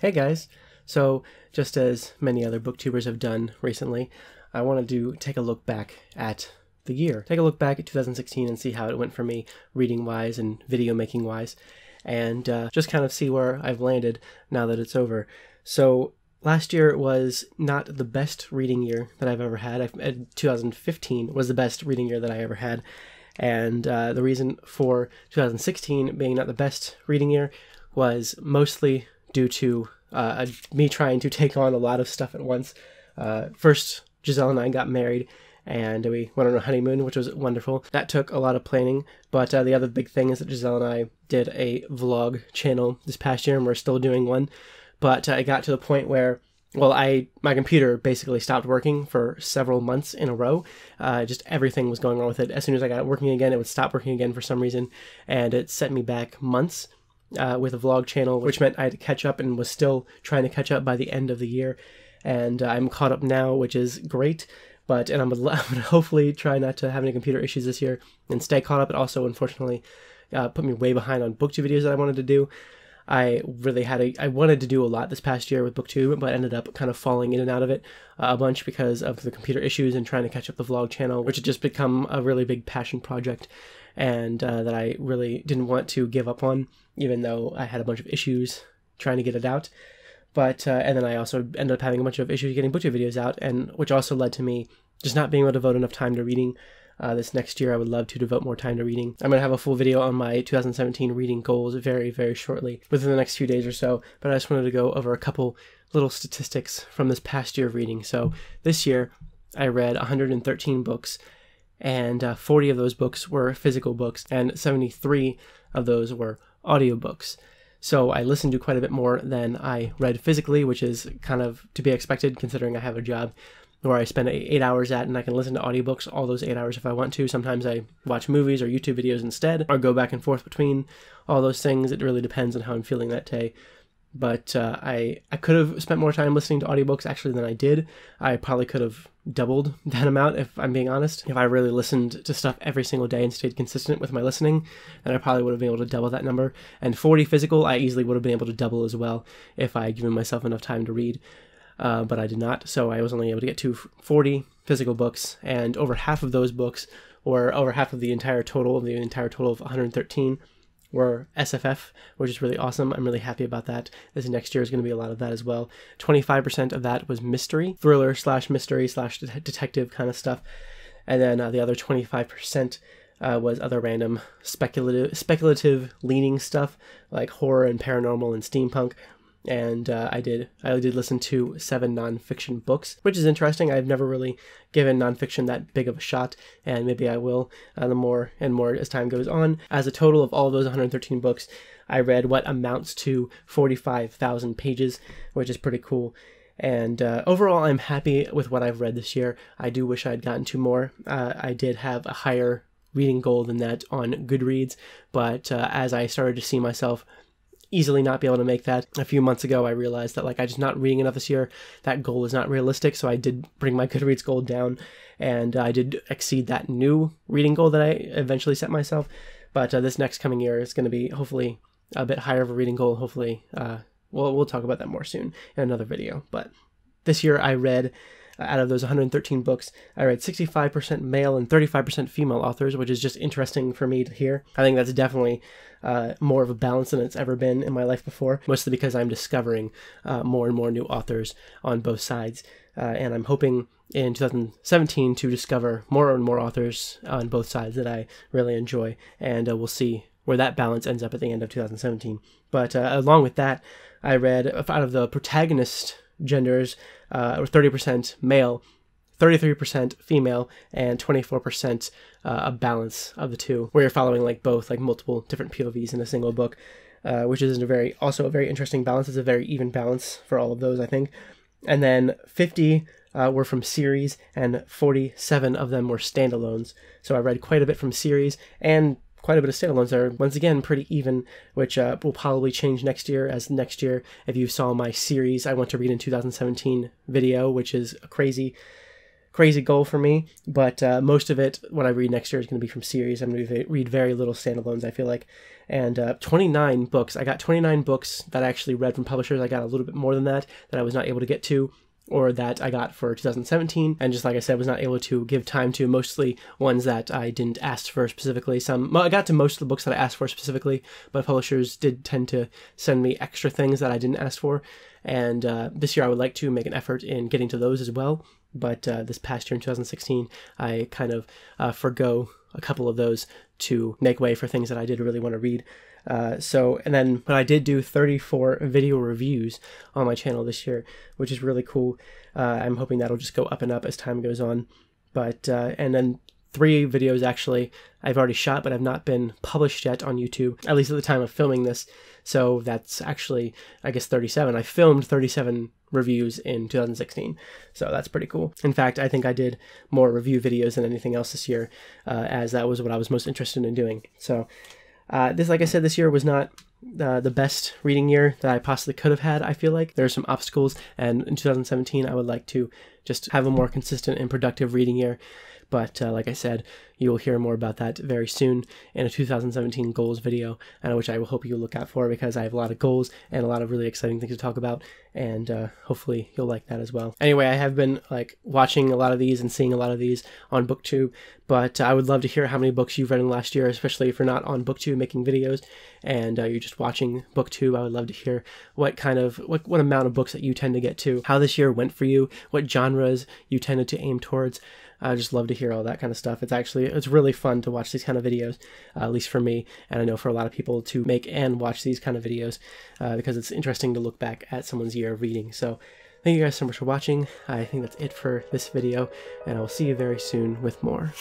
Hey guys! So, just as many other booktubers have done recently, I wanted to take a look back at the year. Take a look back at 2016 and see how it went for me reading-wise and video-making-wise, and just kind of see where I've landed now that it's over. So, last year was not the best reading year that I've ever had. 2015 was the best reading year that I ever had, and the reason for 2016 being not the best reading year was mostly due to me trying to take on a lot of stuff at once. First, Giselle and I got married, and we went on a honeymoon, which was wonderful. That took a lot of planning, but the other big thing is that Giselle and I did a vlog channel this past year, and we're still doing one. But it got to the point where, well, my computer basically stopped working for several months in a row. Just everything was going wrong with it. As soon as I got it working again, it would stop working again for some reason, and it set me back months with a vlog channel, which meant I had to catch up and was still trying to catch up by the end of the year. And I'm caught up now, which is great. And I'm gonna hopefully try not to have any computer issues this year and stay caught up. It also, unfortunately, put me way behind on booktube videos that I wanted to do. I wanted to do a lot this past year with booktube, but ended up kind of falling in and out of it a bunch because of the computer issues and trying to catch up the vlog channel, which had just become a really big passion project, and that I really didn't want to give up on, even though I had a bunch of issues trying to get it out. And then I also ended up having a bunch of issues getting booktube videos out, and which also led to me just not being able to devote enough time to reading. This next year, I would love to devote more time to reading. I'm going to have a full video on my 2017 reading goals very, very shortly, within the next few days or so, but I just wanted to go over a couple little statistics from this past year of reading. So this year, I read 113 books, and 40 of those books were physical books, and 73 of those were audiobooks. So I listened to quite a bit more than I read physically, which is kind of to be expected considering I have a job where I spend 8 hours at, and I can listen to audiobooks all those 8 hours if I want to. Sometimes I watch movies or YouTube videos instead, or go back and forth between all those things. It really depends on how I'm feeling that day. But I could have spent more time listening to audiobooks actually than I did. I probably could have doubled that amount if I'm being honest. If I really listened to stuff every single day and stayed consistent with my listening, then I probably would have been able to double that number. And 40 physical, I easily would have been able to double as well if I had given myself enough time to read. But I did not, so I was only able to get to 40 physical books, and over half of those books, or over half of the entire total of 113, were SFF, which is really awesome. I'm really happy about that. This next year is going to be a lot of that as well. 25% of that was mystery, thriller / mystery / detective kind of stuff, and then the other 25% was other random speculative leaning stuff like horror and paranormal and steampunk. And I did listen to 7 nonfiction books, which is interesting. I've never really given nonfiction that big of a shot, and maybe I will the more and more as time goes on. As a total of all of those 113 books, I read what amounts to 45,000 pages, which is pretty cool. And overall, I'm happy with what I've read this year. I do wish I had gotten to more. I did have a higher reading goal than that on Goodreads, but as I started to see myself easily not be able to make that a few months ago, I realized that I'm just not reading enough this year. That goal is not realistic, so I did bring my Goodreads goal down, and I did exceed that new reading goal that I eventually set myself. But this next coming year is going to be hopefully a bit higher of a reading goal. Hopefully, we'll talk about that more soon in another video. But this year I read, out of those 113 books, I read 65% male and 35% female authors, which is just interesting for me to hear. I think that's definitely more of a balance than it's ever been in my life before, mostly because I'm discovering more and more new authors on both sides. And I'm hoping in 2017 to discover more and more authors on both sides that I really enjoy, and we'll see where that balance ends up at the end of 2017. But along with that, I read, out of the protagonist genders, or 30% male, 33% female, and 24% a balance of the two, where you're following both multiple different POVs in a single book, which is also a very interesting balance. It's a very even balance for all of those, I think. And then 50 were from series, and 47 of them were standalones. So I read quite a bit from series, and quite a bit of standalones are, once again, pretty even, which will probably change next year, as next year, if you saw my series I want to read in 2017 video, which is a crazy crazy goal for me, but most of it, what I read next year, is going to be from series. I'm going to read very little standalones, I feel like. And 29 books. I got 29 books that I actually read from publishers. I got a little bit more than that I was not able to get to, or that I got for 2017, and just like I said, was not able to give time to, mostly ones that I didn't ask for specifically. I got to most of the books that I asked for specifically, but publishers did tend to send me extra things that I didn't ask for, and this year I would like to make an effort in getting to those as well, but this past year in 2016, I kind of forgo a couple of those to make way for things that I did really want to read. But I did do 34 video reviews on my channel this year, which is really cool. I'm hoping that'll just go up and up as time goes on. But, and then 3 videos actually I've already shot, but have not been published yet on YouTube, at least at the time of filming this. So that's actually, I guess, 37. I filmed 37 reviews in 2016. So that's pretty cool. In fact, I think I did more review videos than anything else this year, as that was what I was most interested in doing. So, like I said, this year was not the best reading year that I possibly could have had. I feel like there are some obstacles, and in 2017 I would like to just have a more consistent and productive reading year. But like I said, you will hear more about that very soon in a 2017 goals video, and which I will hope you'll look out for, because I have a lot of goals and a lot of really exciting things to talk about, and hopefully you'll like that as well. Anyway, I have been watching a lot of these and seeing a lot of these on BookTube, but I would love to hear how many books you've read in the last year, especially if you're not on BookTube making videos and you're just watching BookTube. I would love to hear what amount of books that you tend to get to, how this year went for you, what genres you tended to aim towards. I just love to hear all that kind of stuff. It's really fun to watch these kind of videos, at least for me, and I know for a lot of people to make and watch these kind of videos, because it's interesting to look back at someone's year of reading. So thank you guys so much for watching. I think that's it for this video, and I will see you very soon with more.